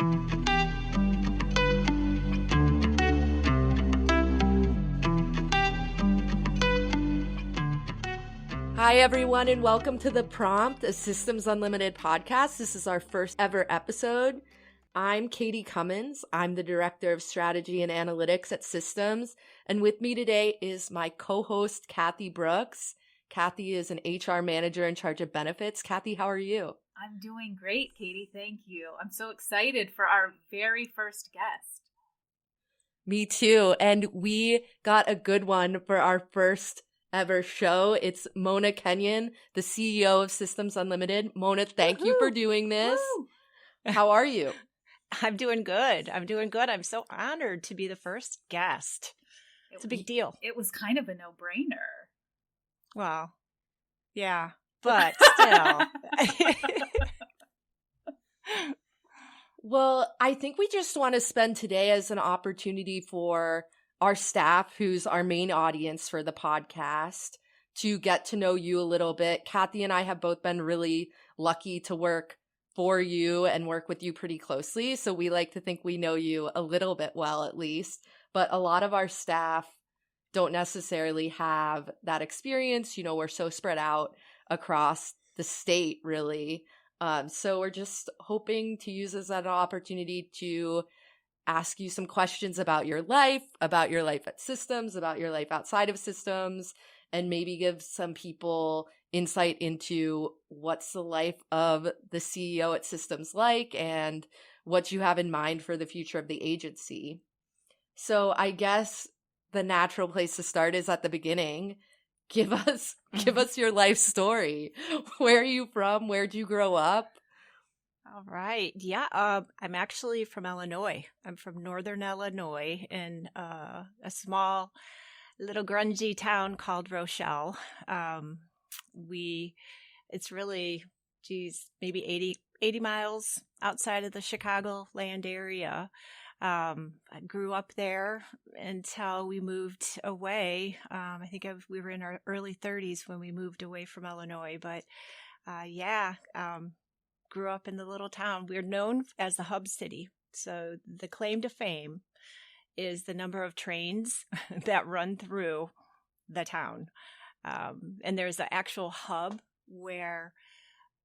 Hi, everyone, and welcome to The Prompt, a Systems Unlimited podcast. This is our first ever episode. I'm Katie Cummins. I'm the Director of Strategy and Analytics at Systems. And with me today is my co-host, Kathy Brooks. Kathy is an HR manager in charge of benefits. Kathy, how are you? I'm doing great, Katie. Thank you. I'm so excited for our very first guest. Me too. And we got a good one for our first ever show. It's Mona Kenyon, the CEO of Systems Unlimited. Mona, thank you for doing this. Woo! How are you? I'm doing good. I'm so honored to be the first guest. It's a big deal. It was kind of a no-brainer. Well, yeah, but still. Well, I think we just want to spend today as an opportunity for our staff, who's our main audience for the podcast, to get to know you a little bit. Kathy and I have both been really lucky to work for you and work with you pretty closely. So we like to think we know you a little bit well, at least. But a lot of our staff don't necessarily have that experience. You know, we're so spread out across the state, really. So we're just hoping to use this as an opportunity to ask you some questions about your life at Systems, about your life outside of Systems, and maybe give some people insight into what's the life of the CEO at Systems like and what you have in mind for the future of the agency. So I guess the natural place to start is at the beginning. Give us your life story. Where are you from? Where'd you grow up? All right. Yeah, I'm actually from Illinois. I'm from northern Illinois in a small little grungy town called Rochelle. It's really, maybe 80 miles outside of the Chicagoland area. I grew up there until we moved away. I think we were in our early 30s when we moved away from Illinois. But grew up in the little town. We're known as the hub city. So the claim to fame is the number of trains that run through the town. And there's an actual hub where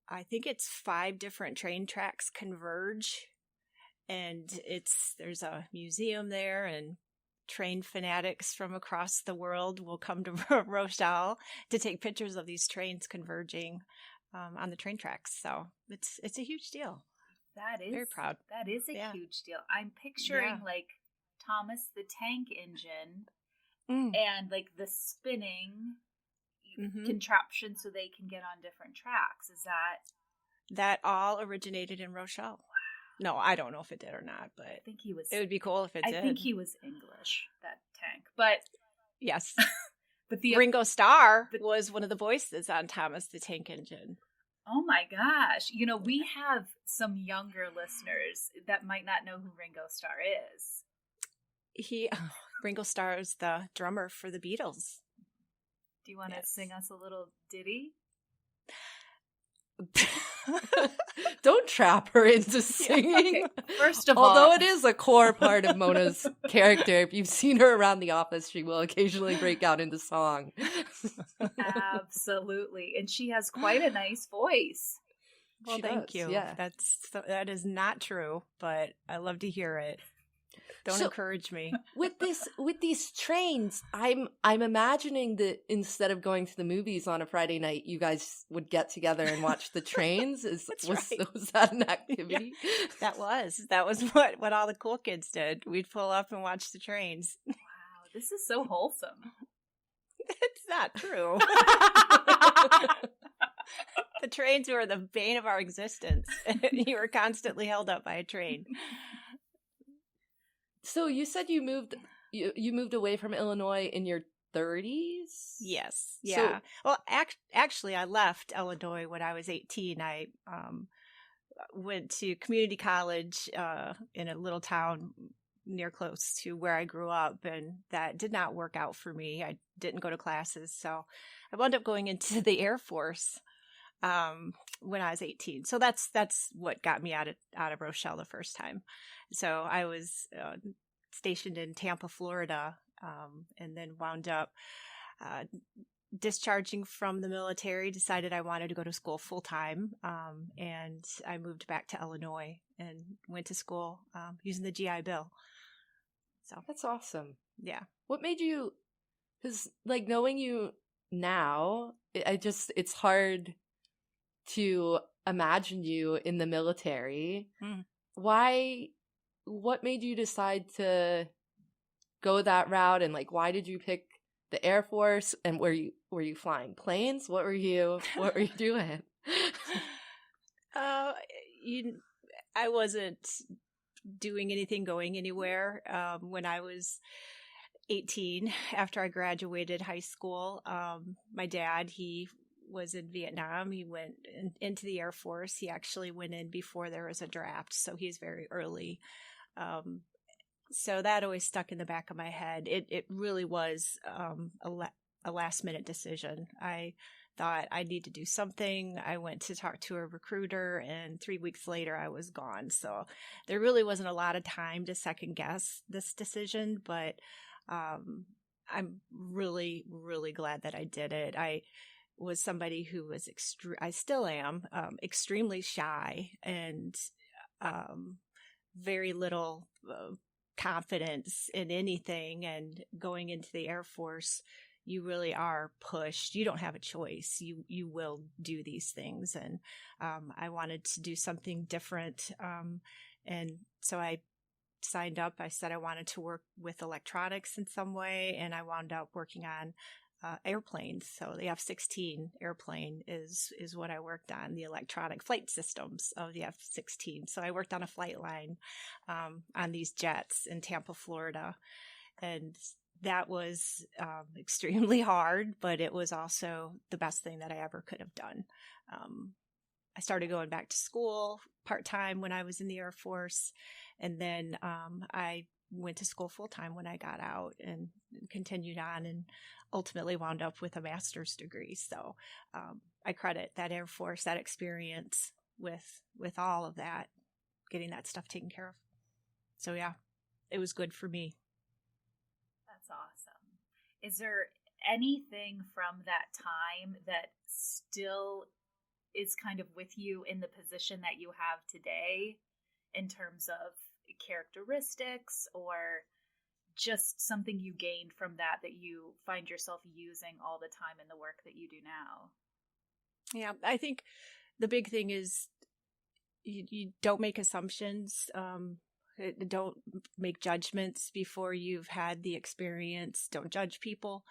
I think it's 5 different train tracks converge. And there's a museum there, and train fanatics from across the world will come to Rochelle to take pictures of these trains converging on the train tracks. So it's a huge deal. That is very proud. That is a huge deal. I'm picturing like Thomas the Tank Engine and like the spinning contraption so they can get on different tracks. Is that all originated in Rochelle? No, I don't know if it did or not, but I think he was. It would be cool if it did. I think he was English, that tank. But yes. But Ringo Starr was one of the voices on Thomas the Tank Engine. Oh my gosh. You know, we have some younger listeners that might not know who Ringo Starr is. Ringo Starr is the drummer for the Beatles. Do you want to sing us a little ditty? Don't trap her into singing. Okay. First of all, although it is a core part of Mona's character, if you've seen her around the office, she will occasionally break out into song. Absolutely. And she has quite a nice voice. Well, thank you. Yeah. That is not true, but I love to hear it. Don't encourage me. With these trains, I'm imagining that instead of going to the movies on a Friday night, you guys would get together and watch the trains. Was that an activity? Yeah, that was what all the cool kids did. We'd pull up and watch the trains. Wow, this is so wholesome. It's not true. The trains were the bane of our existence. You were constantly held up by a train. So you said you moved away from Illinois in your 30s? Yes. Yeah. So, well, actually, I left Illinois when I was 18. I went to community college in a little town near close to where I grew up, and that did not work out for me. I didn't go to classes, so I wound up going into the Air Force. when I was 18. So that's what got me out of Rochelle the first time. So I was stationed in Tampa, Florida, and then wound up discharging from the military, decided I wanted to go to school full time, and I moved back to Illinois and went to school using the GI Bill. So that's awesome. Yeah. What made you? Because like knowing you now, it's hard to imagine you in the military. Why? What made you decide to go that route, and like why did you pick the Air Force? And were you flying planes? What were you doing? I wasn't doing anything, going anywhere. When I was 18, after I graduated high school, my dad, he was in Vietnam. He went into the Air Force. He actually went in before there was a draft, so he's very early. So that always stuck in the back of my head. It really was a last minute decision. I thought I need to do something. I went to talk to a recruiter, and 3 weeks later I was gone. So there really wasn't a lot of time to second guess this decision, but I'm really, really glad that I did it. I was somebody who was I still am extremely shy and very little confidence in anything. And going into the Air Force, you really are pushed. You don't have a choice. You will do these things. And I wanted to do something different. And so I signed up. I said I wanted to work with electronics in some way, and I wound up working on airplanes. So the F-16 airplane is what I worked on, the electronic flight systems of the F-16. So I worked on a flight line on these jets in Tampa, Florida. And that was extremely hard, but it was also the best thing that I ever could have done. I started going back to school part-time when I was in the Air Force. And then I went to school full-time when I got out and continued on and ultimately wound up with a master's degree. So I credit that Air Force, that experience with all of that, getting that stuff taken care of. So yeah, it was good for me. That's awesome. Is there anything from that time that still is kind of with you in the position that you have today in terms of characteristics or just something you gained from that you find yourself using all the time in the work that you do now? Yeah, I think the big thing is you don't make assumptions. Don't make judgments before you've had the experience. Don't judge people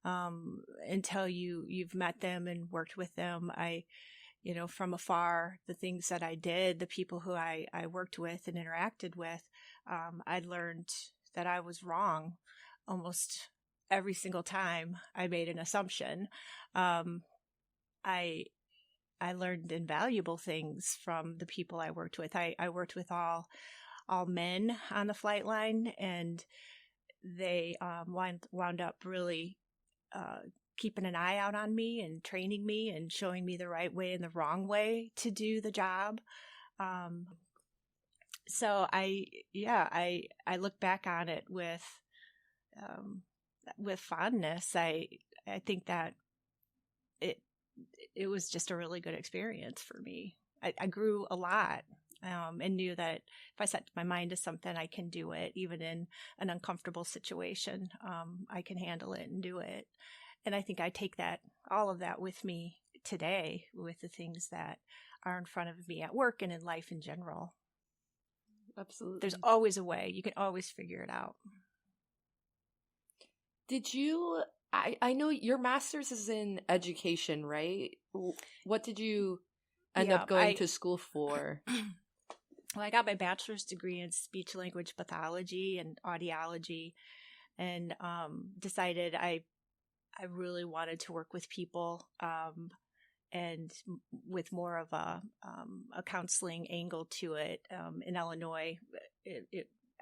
until you've met them and worked with them. From afar, the things that I did, the people who I worked with and interacted with, I learned that I was wrong almost every single time I made an assumption. I learned invaluable things from the people I worked with. I worked with all men on the flight line, and they wound up really keeping an eye out on me and training me and showing me the right way and the wrong way to do the job. So I look back on it with fondness. I think that it was just a really good experience for me. I grew a lot. And knew that if I set my mind to something, I can do it. Even in an uncomfortable situation, I can handle it and do it. And I think I take all of that with me today with the things that are in front of me at work and in life in general. Absolutely. There's always a way. You can always figure it out. Did you, I know your master's is in education, right? What did you end up going to school for? Well, I got my bachelor's degree in speech language pathology and audiology, and decided I really wanted to work with people and with more of a counseling angle to it. In Illinois,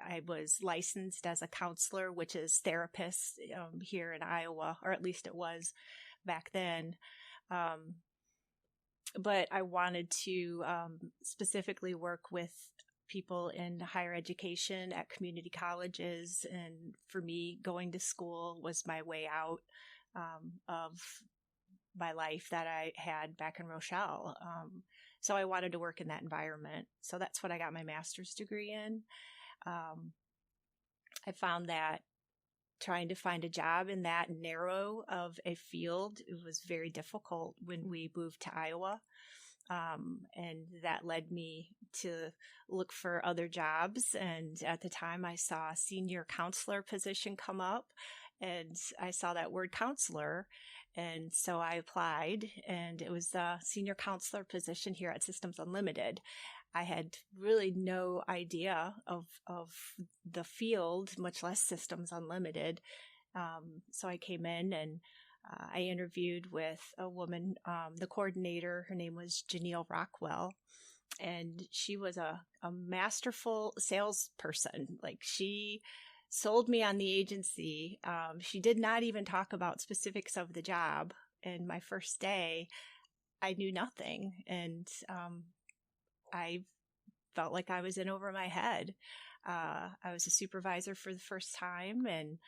I was licensed as a counselor, which is therapist here in Iowa, or at least it was back then. but I wanted to specifically work with people in higher education at community colleges. And for me, going to school was my way out of my life that I had back in Rochelle. So I wanted to work in that environment. So that's what I got my master's degree in. I found that trying to find a job in that narrow of a field, it was very difficult when we moved to Iowa. And that led me to look for other jobs. And at the time I saw a senior counselor position come up, and I saw that word counselor. And so I applied, and it was the senior counselor position here at Systems Unlimited. I had really no idea of the field, much less Systems Unlimited. So I came in and I interviewed with a woman, the coordinator. Her name was Janelle Rockwell, and she was a masterful salesperson. Like, she sold me on the agency. She did not even talk about specifics of the job. And my first day, I knew nothing. And I felt like I was in over my head. I was a supervisor for the first time, and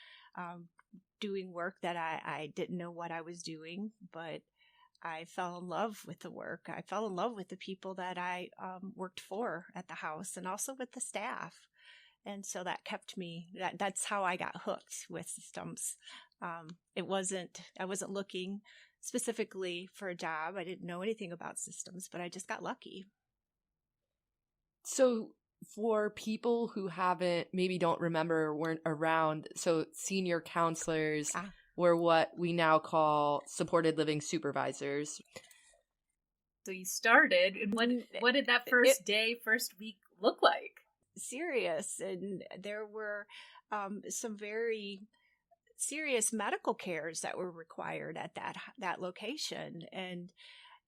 doing work that I didn't know what I was doing, but I fell in love with the work. I fell in love with the people that I worked for at the house, and also with the staff. And so that kept me, that's how I got hooked with systems. I wasn't looking specifically for a job. I didn't know anything about systems, but I just got lucky. So for people who maybe don't remember or weren't around, so senior counselors were what we now call supported living supervisors. So you started, and what did that first week look like? Serious. And there were some very serious medical cares that were required at that location. And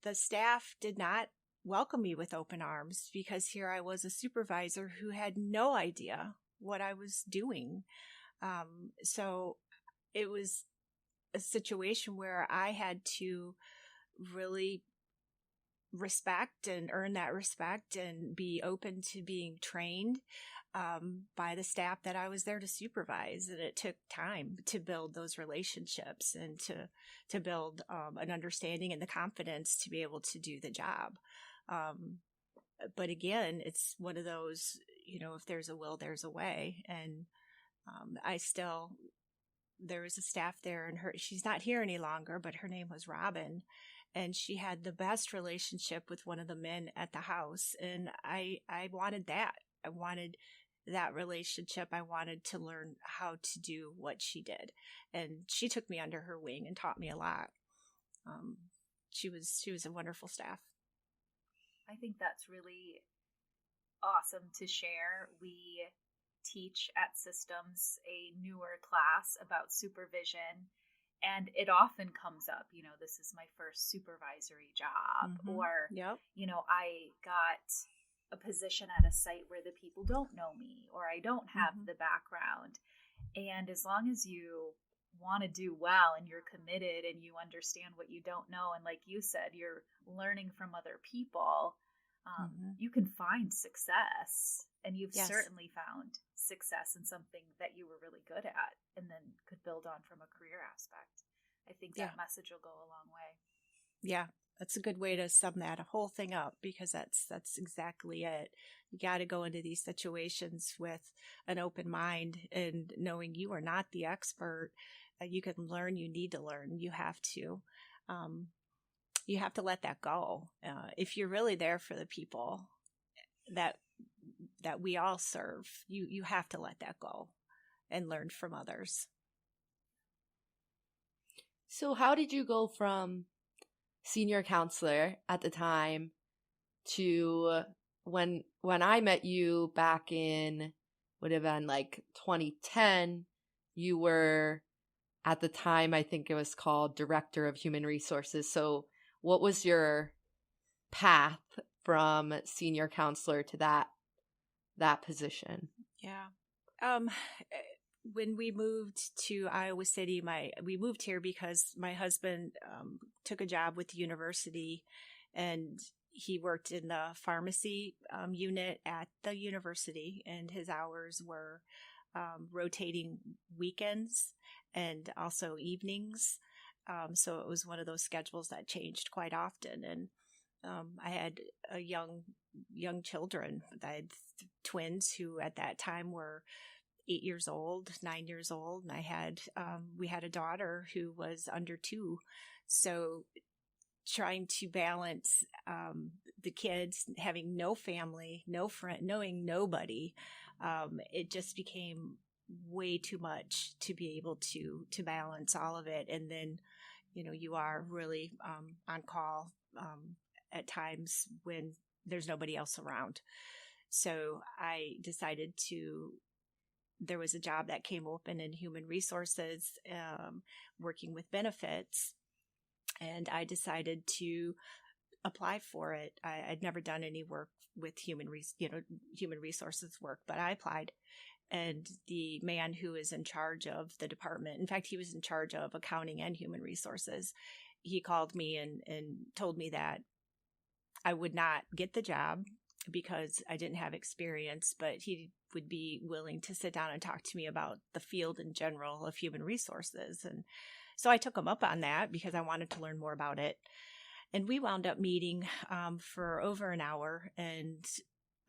the staff did not welcome me with open arms, because here I was, a supervisor who had no idea what I was doing. So it was a situation where I had to really respect and earn that respect and be open to being trained by the staff that I was there to supervise. And it took time to build those relationships and to build an understanding and the confidence to be able to do the job. But again, it's one of those, if there's a will, there's a way. And there was a staff there, and she's not here any longer, but her name was Robin. And she had the best relationship with one of the men at the house. And I wanted that. I wanted that relationship. I wanted to learn how to do what she did. And she took me under her wing and taught me a lot. She was a wonderful staff. I think that's really awesome to share. We teach at Systems a newer class about supervision, and it often comes up, this is my first supervisory job, or, I got a position at a site where the people don't know me, or I don't have the background. And as long as you want to do well and you're committed and you understand what you don't know, and like you said, you're learning from other people, you can find success. And you've certainly found success in something that you were really good at, and then could build on from a career aspect. I think that message will go a long way. Yeah, that's a good way to sum that whole thing up, because that's exactly it. You got to go into these situations with an open mind and knowing you are not the expert. You can learn. You need to learn. You have to. You have to let that go. If you're really there for the people that we all serve, you have to let that go and learn from others. So how did you go from senior counselor at the time to when I met you back in, would have been like 2010, you were at the time, I think it was called Director of Human Resources. So what was your path from senior counselor to that position? Yeah. When we moved to Iowa City, we moved here because my husband took a job with the university, and he worked in the pharmacy unit at the university, and his hours were rotating weekends and also evenings. So it was one of those schedules that changed quite often. And I had a young children. I had twins who at that time were 8 years old, 9 years old, and we had a daughter who was under 2. So trying to balance the kids having no family, no friend, knowing nobody, it just became way too much to be able to balance all of it. And then, you are really on call at times when there's nobody else around. So I decided there was a job that came open in human resources, working with benefits. And I decided to apply for it. I'd never done any work with human resources work, but I applied. And the man who is in charge of the department, in fact, he was in charge of accounting and human resources, he called me and told me that I would not get the job because I didn't have experience, but he would be willing to sit down and talk to me about the field in general of human resources. And so I took him up on that because I wanted to learn more about it. And we wound up meeting for over an hour, and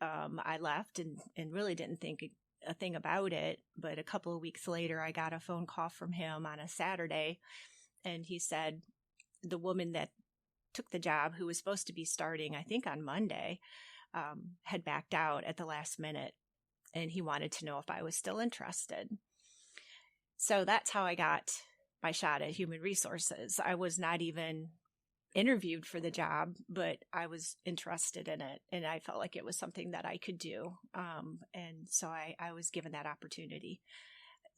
I left and really didn't think a thing about it. But a couple of weeks later, I got a phone call from him on a Saturday, and he said the woman that took the job, who was supposed to be starting, I think, on Monday, had backed out at the last minute, and he wanted to know if I was still interested. So that's how I got my shot at human resources. I was not even interviewed for the job, but I was interested in it, and I felt like it was something that I could do. And so I was given that opportunity.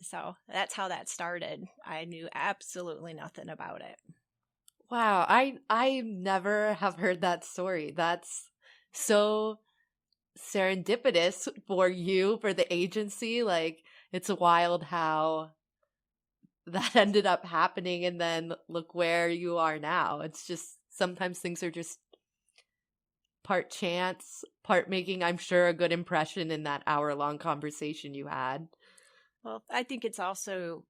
So that's how that started. I knew absolutely nothing about it. Wow, I never have heard that story. That's so serendipitous for you, for the agency. Like, it's wild how that ended up happening, and then look where you are now. It's just, sometimes things are just part chance, part making, I'm sure, a good impression in that hour-long conversation you had. Well, I think it's also,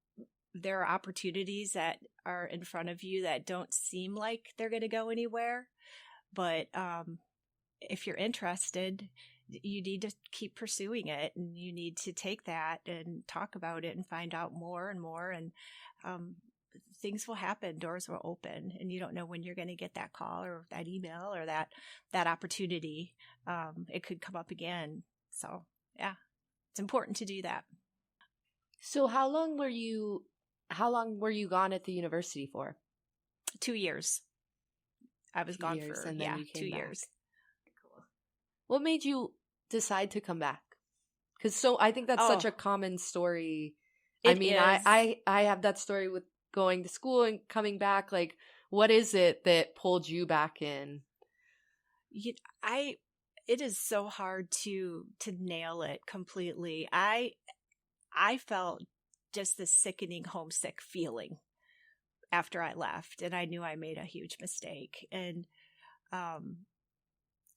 there are opportunities that are in front of you that don't seem like they're going to go anywhere. But if you're interested, you need to keep pursuing it, and you need to take that and talk about it and find out more and more. And things will happen, doors will open, and you don't know when you're going to get that call or that email or that opportunity. It could come up again. So yeah, it's important to do that. So how long were you gone at the university for? 2 years. I was gone for, and then you came 2 back. years. Cool. What made you decide to come back? Because I think that's such a common story. I have that story with going to school and coming back. Like, what is it that pulled you back in? It is so hard to nail it completely. I felt just this sickening homesick feeling after I left, and I knew I made a huge mistake. And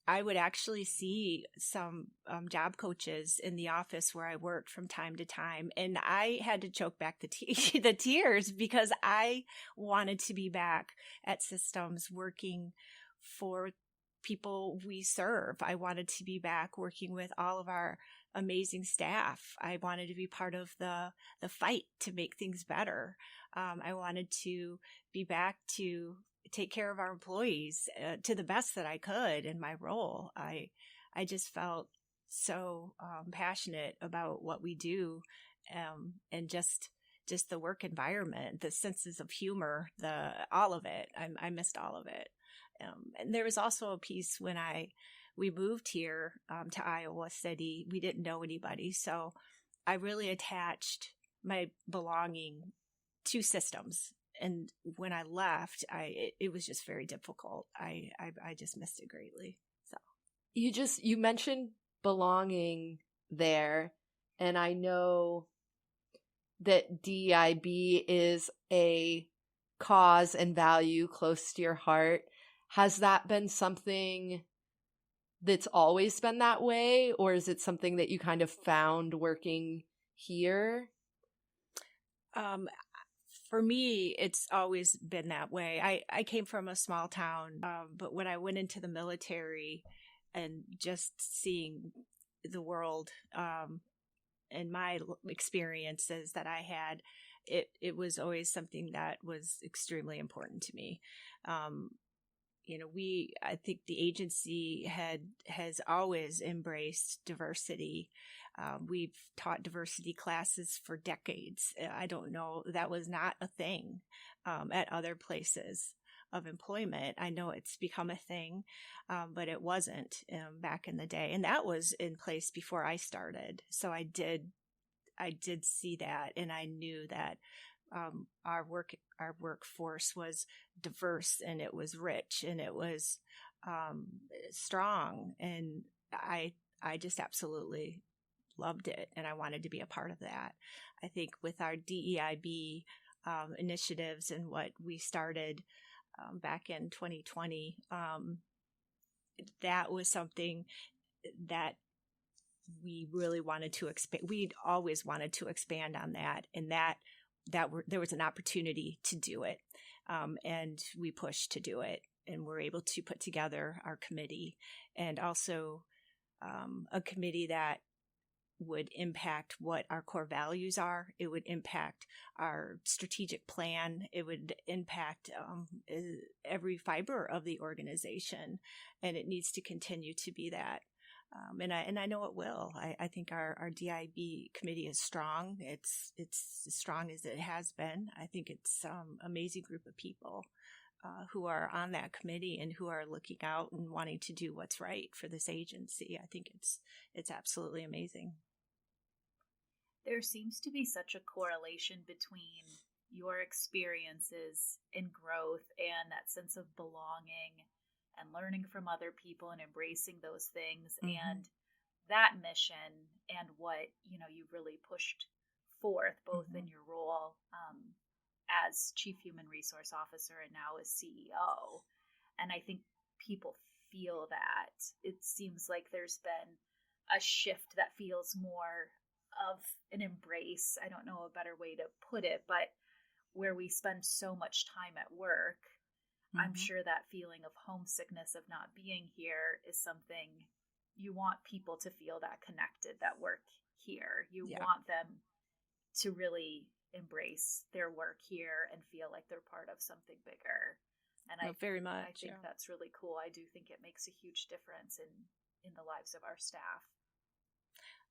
I would actually see some job coaches in the office where I worked from time to time, and I had to choke back the tears because I wanted to be back at Systems working for people we serve. I wanted to be back working with all of our amazing staff. I wanted to be part of the fight to make things better. I wanted to be back to take care of our employees to the best that I could in my role. I just felt so passionate about what we do, and just the work environment, the senses of humor, all of it. I missed all of it. And there was also a piece when we moved here to Iowa City. We didn't know anybody, so I really attached my belonging to Systems. And when I left, it was just very difficult. I just missed it greatly. So you mentioned belonging there, and I know that DEIB is a cause and value close to your heart. Has that been something that's always been that way, or is it something that you kind of found working here? For me, it's always been that way. I came from a small town, but when I went into the military and just seeing the world and my experiences that I had, it was always something that was extremely important to me. I think the agency has always embraced diversity. We've taught diversity classes for decades. I don't know, that was not a thing at other places of employment. I know it's become a thing, but it wasn't back in the day. And that was in place before I started. So I did see that, and I knew that our workforce was diverse, and it was rich, and it was strong, and I just absolutely loved it, and I wanted to be a part of that. I think with our DEIB initiatives and what we started back in 2020, that was something that we really wanted to expand. We'd always wanted to expand on that, and there was an opportunity to do it, and we pushed to do it, and we're able to put together our committee, and also a committee that would impact what our core values are. It would impact our strategic plan. It would impact every fiber of the organization, and it needs to continue to be that. And I know it will. I think our DIB committee is strong. It's as strong as it has been. I think it's amazing group of people who are on that committee and who are looking out and wanting to do what's right for this agency. I think it's absolutely amazing. There seems to be such a correlation between your experiences in growth and that sense of belonging and learning from other people and embracing those things, and that mission and what you really pushed forth both in your role as Chief Human Resource Officer and now as CEO. And I think people feel that. It seems like there's been a shift that feels more of an embrace. I don't know a better way to put it, but where we spend so much time at work, I'm sure that feeling of homesickness of not being here is something you want people to feel, that connected, that work here. You want them to really embrace their work here and feel like they're part of something bigger. And very much. I think that's really cool. I do think it makes a huge difference in the lives of our staff.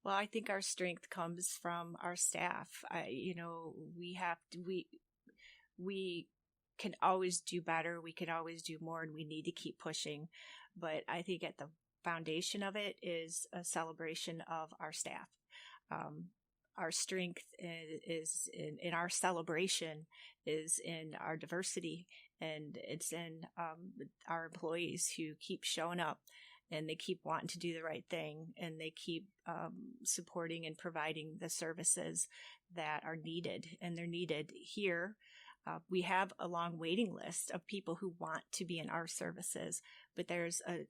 Well, I think our strength comes from our staff. We can always do better. We can always do more, and we need to keep pushing. But I think at the foundation of it is a celebration of our staff. Our strength is in our celebration is in our diversity, and it's in our employees who keep showing up, and they keep wanting to do the right thing, and they keep supporting and providing the services that are needed, and they're needed here. We have a long waiting list of people who want to be in our services, but there's an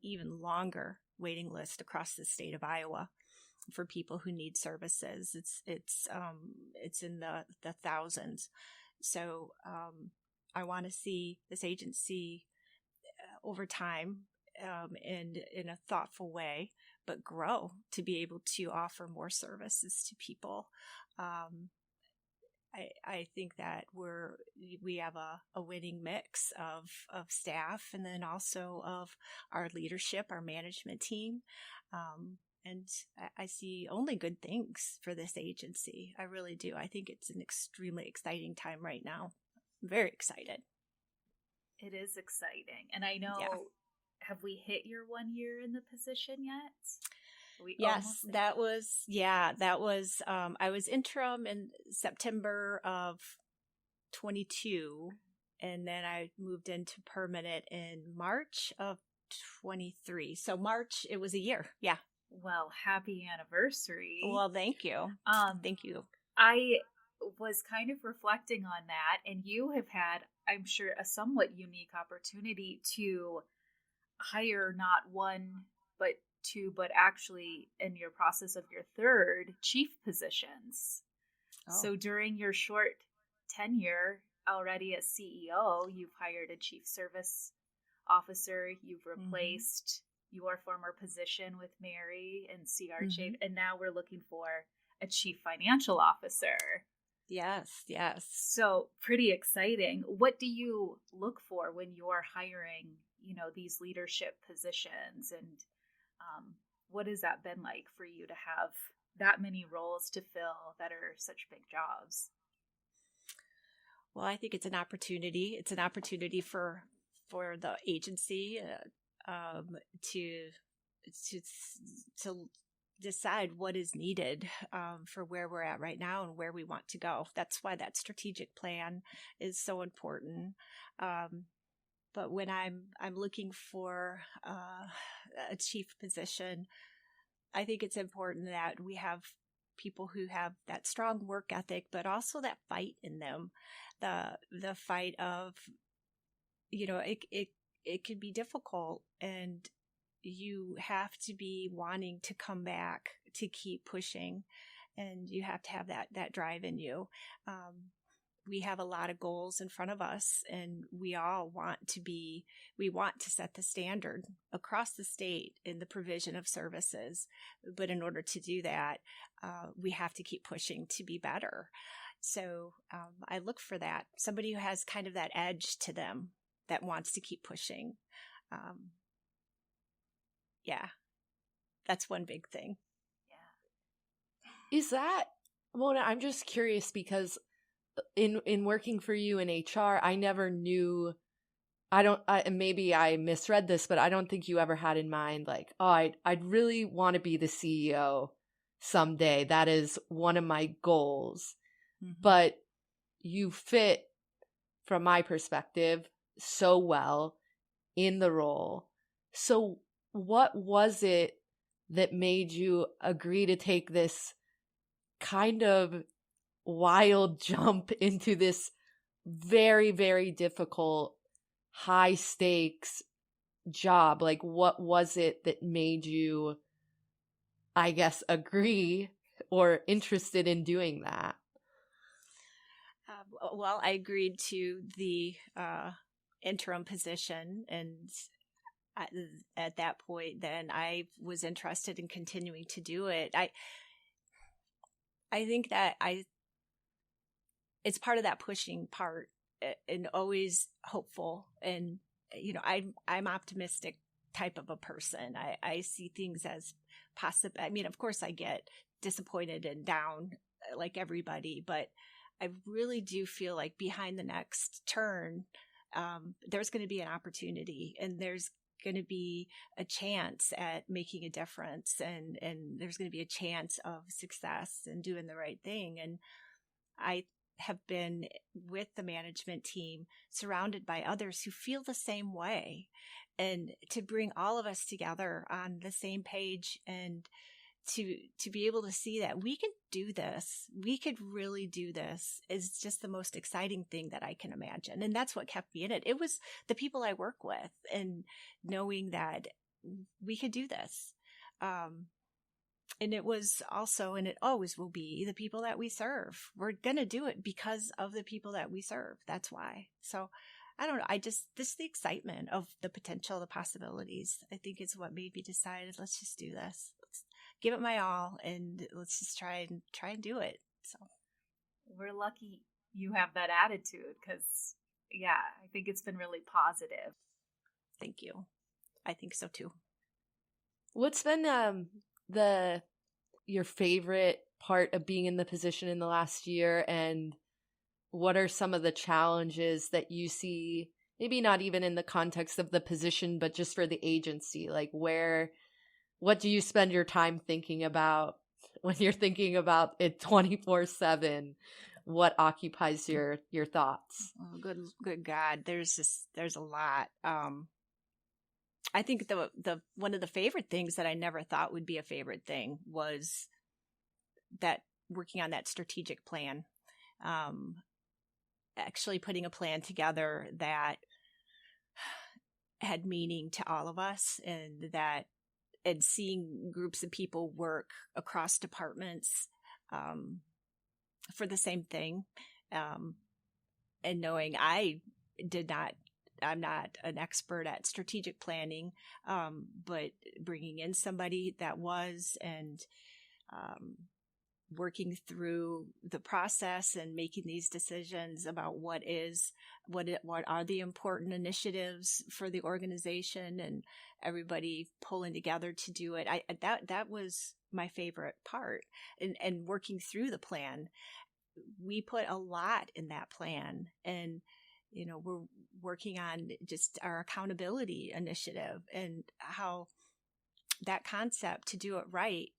even longer waiting list across the state of Iowa for people who need services. It's in the thousands. So I want to see this agency over time and in a thoughtful way, but grow to be able to offer more services to people. I think that we have a winning mix of staff, and then also of our leadership, our management team. And I see only good things for this agency. I really do. I think it's an extremely exciting time right now. I'm very excited. It is exciting. And I know, have we hit your 1 year in the position yet? Yes, that was, I was interim in September of 22, and then I moved into permanent in March of 23. So March, it was a year. Yeah. Well, happy anniversary. Well, thank you. Thank you. I was kind of reflecting on that, and you have had, I'm sure, a somewhat unique opportunity to hire not one, but two, but actually in your process of your third, chief positions. Oh. So during your short tenure already as CEO, you've hired a chief service officer, you've replaced your former position with Mary and CR Chief, and now we're looking for a chief financial officer. Yes. So pretty exciting. What do you look for when you're hiring, these leadership positions? And what has that been like for you to have that many roles to fill that are such big jobs? Well, I think it's an opportunity. It's an opportunity for the agency to decide what is needed for where we're at right now and where we want to go. That's why that strategic plan is so important. But when I'm looking for a chief position, I think it's important that we have people who have that strong work ethic, but also that fight in them. The fight of, it can be difficult, and you have to be wanting to come back to keep pushing, and you have to have that drive in you. We have a lot of goals in front of us, and we want to set the standard across the state in the provision of services. But in order to do that, we have to keep pushing to be better. So I look for that, somebody who has kind of that edge to them that wants to keep pushing. Yeah, that's one big thing. Yeah. Is that, Mona, I'm just curious because in working for you in HR, I never knew, maybe I misread this, but I don't think you ever had in mind like, oh, I'd really want to be the CEO someday. That is one of my goals. But you fit, from my perspective, so well in the role. So what was it that made you agree to take this kind of wild jump into this very, very difficult, high stakes job? Like, what was it that made you, I guess, agree or interested in doing that? Well, I agreed to the interim position, and at that point, then I was interested in continuing to do it. I think that it's part of that pushing part, and always hopeful. And I'm optimistic type of a person. I see things as possible. I mean, of course, I get disappointed and down like everybody, but I really do feel like behind the next turn, there's going to be an opportunity, and there's going to be a chance at making a difference, and there's going to be a chance of success and doing the right thing. And I have been with the management team surrounded by others who feel the same way, and to bring all of us together on the same page and to be able to see that we can do this, we could really do this, is just the most exciting thing that I can imagine. And that's what kept me in it. It was the people I work with and knowing that we could do this. And it was also, and it always will be, the people that we serve. We're going to do it because of the people that we serve. That's why. So I don't know. This the excitement of the potential, the possibilities, I think is what made me decide, let's just do this. Let's give it my all, and let's just try and do it. So we're lucky you have that attitude, because I think it's been really positive. Thank you. I think so too. What's been your favorite part of being in the position in the last year, and what are some of the challenges that you see, maybe not even in the context of the position, but just for the agency? Like, what do you spend your time thinking about when you're thinking about it 24/7? What occupies your thoughts? Oh, good God. There's a lot. I think the one of the favorite things that I never thought would be a favorite thing was that working on that strategic plan. actually putting a plan together that had meaning to all of us, and seeing groups of people work across departments for the same thing, and knowing I'm not an expert at strategic planning, but bringing in somebody that was, and working through the process and making these decisions about what are the important initiatives for the organization, and everybody pulling together to do it. That was my favorite part, and working through the plan. We put a lot in that plan, and we're working on just our accountability initiative, and how that concept to do it right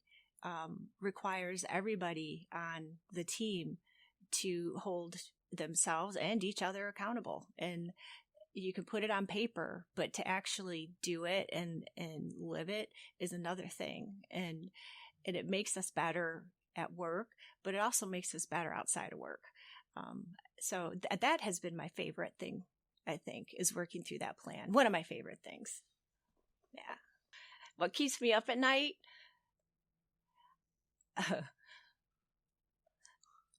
requires everybody on the team to hold themselves and each other accountable. And you can put it on paper, but to actually do it and live it is another thing. And it makes us better at work, but it also makes us better outside of work. So that has been my favorite thing, I think, is working through that plan. One of my favorite things. Yeah. What keeps me up at night?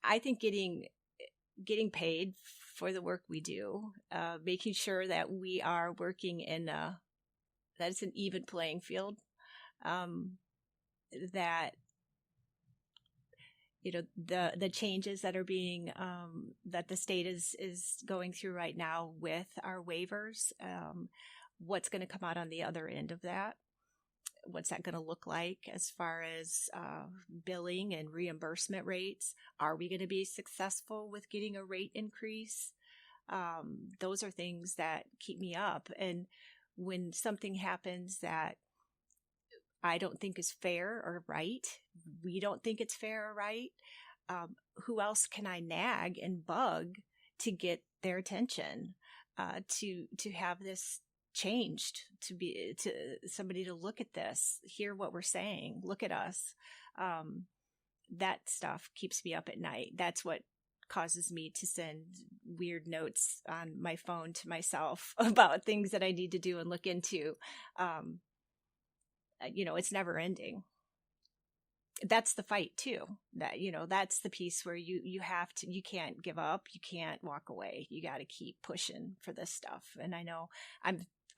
I think getting paid for the work we do, making sure that we are working that it's an even playing field, that the changes that are being that the state is going through right now with our waivers, what's going to come out on the other end of that. What's that going to look like as far as billing and reimbursement rates? Are we going to be successful with getting a rate increase? Those are things that keep me up. And when something happens that I don't think is fair or right, we don't think it's fair or right, who else can I nag and bug to get their attention, to have this changed, to somebody to look at this, hear what we're saying, look at us. That stuff keeps me up at night. That's what causes me to send weird notes on my phone to myself about things that I need to do and look into. It's never ending. That's the fight too. That's the piece where you can't give up. You can't walk away. You got to keep pushing for this stuff. And I know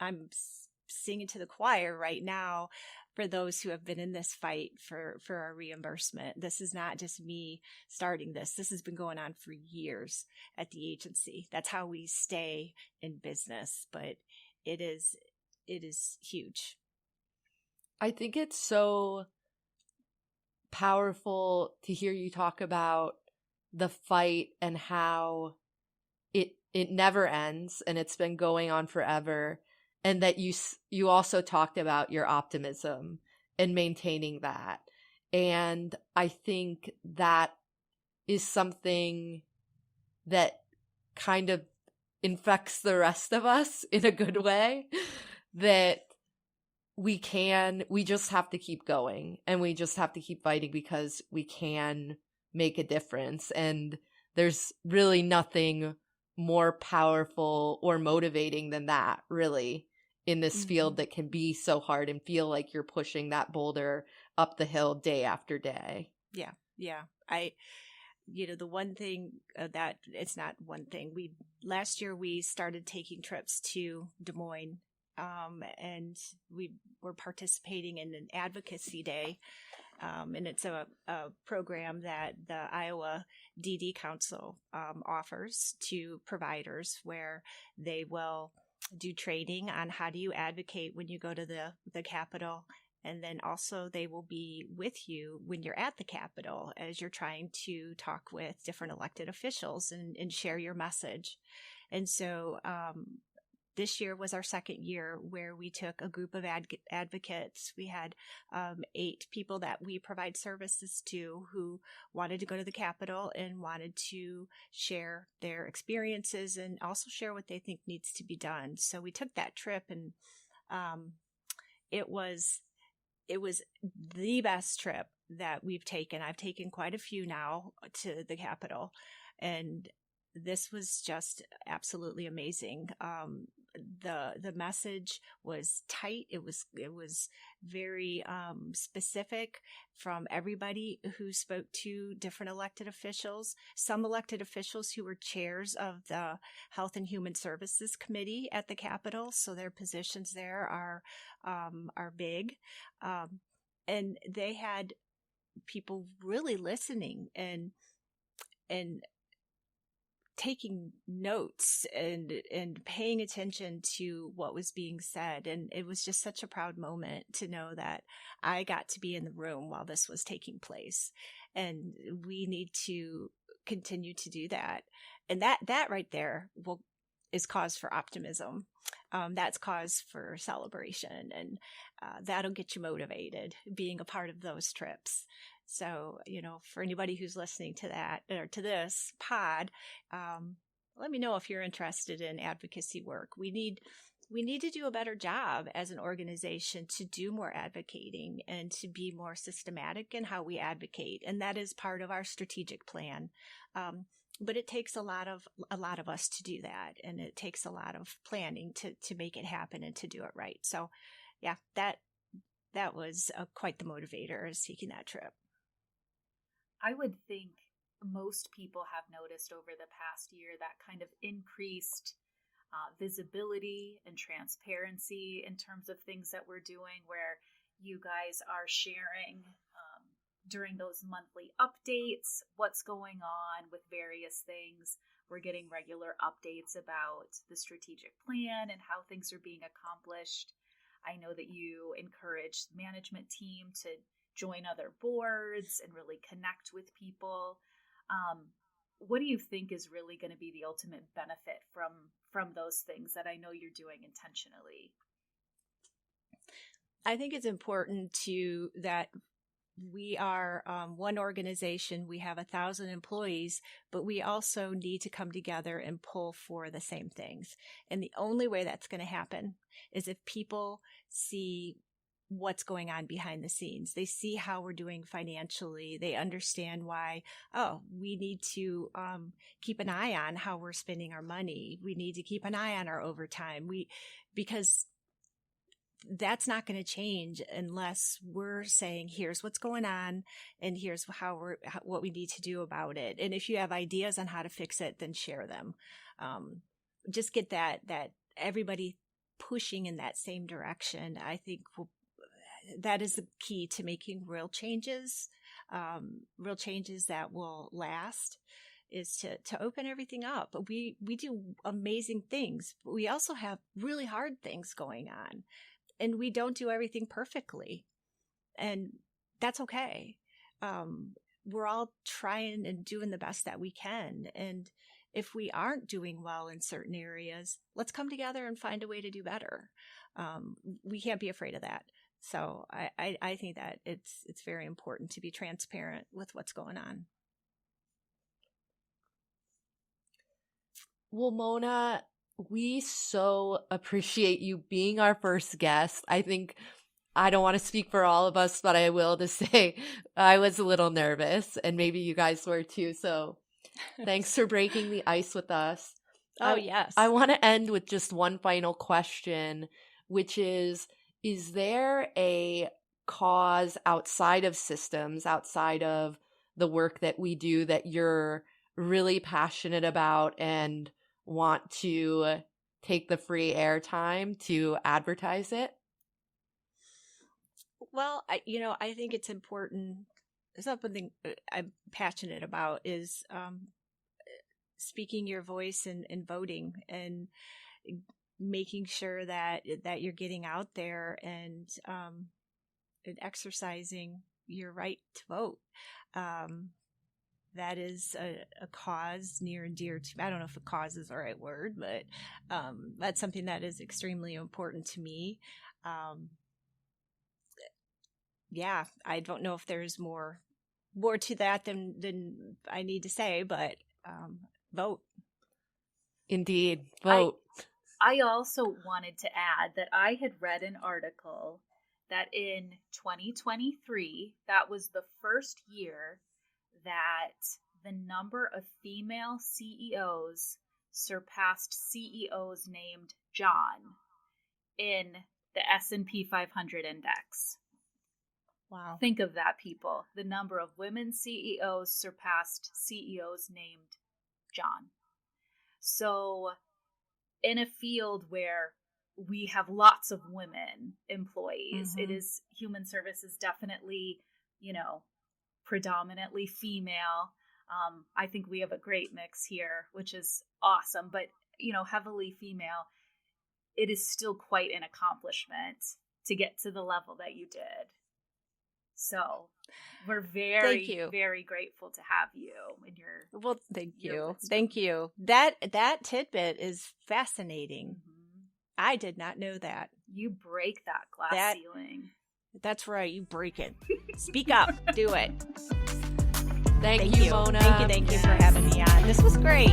I'm singing to the choir right now for those who have been in this fight for our reimbursement. This is not just me starting this. This has been going on for years at the agency. That's how we stay in business, but it is huge. I think it's so powerful to hear you talk about the fight and how it never ends and it's been going on forever. And that you also talked about your optimism and maintaining that. And I think that is something that kind of infects the rest of us in a good way, that we just have to keep going and we just have to keep fighting because we can make a difference. And there's really nothing more powerful or motivating than that, really, in this field that can be so hard and feel like you're pushing that boulder up the hill day after day. Yeah. The one thing that it's not one thing. Last year we started taking trips to Des Moines, and we were participating in an advocacy day. And it's a program that the Iowa DD Council offers to providers, where they will do training on how do you advocate when you go to the Capitol. And then also they will be with you when you're at the Capitol as you're trying to talk with different elected officials and share your message. And so this year was our second year where we took a group of advocates. We had 8 people that we provide services to who wanted to go to the Capitol and wanted to share their experiences and also share what they think needs to be done. So we took that trip, and it was the best trip that we've taken. I've taken quite a few now to the Capitol, and this was just absolutely amazing. The message was tight. It was very specific from everybody who spoke to different elected officials. Some elected officials who were chairs of the Health and Human Services Committee at the Capitol, so their positions there are big, and they had people really listening and taking notes and paying attention to what was being said. And it was just such a proud moment to know that I got to be in the room while this was taking place. And we need to continue to do that. And that right there is cause for optimism. That's cause for celebration, and that'll get you motivated being a part of those trips. So, for anybody who's listening to that or to this pod, let me know if you're interested in advocacy work. We need to do a better job as an organization to do more advocating and to be more systematic in how we advocate. And that is part of our strategic plan. But it takes a lot of us to do that. And it takes a lot of planning to make it happen and to do it right. So yeah, that was quite the motivator, is taking that trip. I would think most people have noticed over the past year that kind of increased visibility and transparency in terms of things that we're doing, where you guys are sharing during those monthly updates what's going on with various things. We're getting regular updates about the strategic plan and how things are being accomplished. I know that you encourage the management team to join other boards and really connect with people. What do you think is really going to be the ultimate benefit from those things that I know you're doing intentionally? I think it's important that we are one organization. We have 1,000 employees, but we also need to come together and pull for the same things. And the only way that's going to happen is if people see what's going on behind the scenes. They see how we're doing financially. They understand why, we need to keep an eye on how we're spending our money. We need to keep an eye on our overtime. Because that's not going to change unless we're saying, here's what's going on and here's what we need to do about it. And if you have ideas on how to fix it, then share them. Just get that everybody pushing in that same direction. I think that is the key to making real changes that will last, is to open everything up. We do amazing things, but we also have really hard things going on, and we don't do everything perfectly, and that's okay. We're all trying and doing the best that we can, and if we aren't doing well in certain areas, let's come together and find a way to do better. We can't be afraid of that. So I think that it's very important to be transparent with what's going on. Well, Mona, we so appreciate you being our first guest. I think, I don't want to speak for all of us, but I will to say I was a little nervous, and maybe you guys were too. So thanks for breaking the ice with us. Yes. I want to end with just one final question, which is there a cause outside of systems, outside of the work that we do, that you're really passionate about and want to take the free airtime to advertise it? Well, I think it's important. Something I'm passionate about is speaking your voice and voting, and making sure that you're getting out there and exercising your right to vote. That is a cause near and dear to me. I don't know if a cause is the right word, but that's something that is extremely important to me. I don't know if there's more to that than I need to say, but vote. Indeed, vote. I also wanted to add that I had read an article that in 2023, that was the first year that the number of female CEOs surpassed CEOs named John in the S&P 500 index. Wow. Think of that, people. The number of women CEOs surpassed CEOs named John. So in a field where we have lots of women employees, it is human services, definitely, predominantly female. I think we have a great mix here, which is awesome. But, heavily female, it is still quite an accomplishment to get to the level that you did. So we're very, very grateful to have you in your. Well, thank you. Thank you. That tidbit is fascinating. I did not know that. You break that glass ceiling. That's right. You break it. Speak up. Do it. Thank you, Mona. Thank you for having me on. This was great.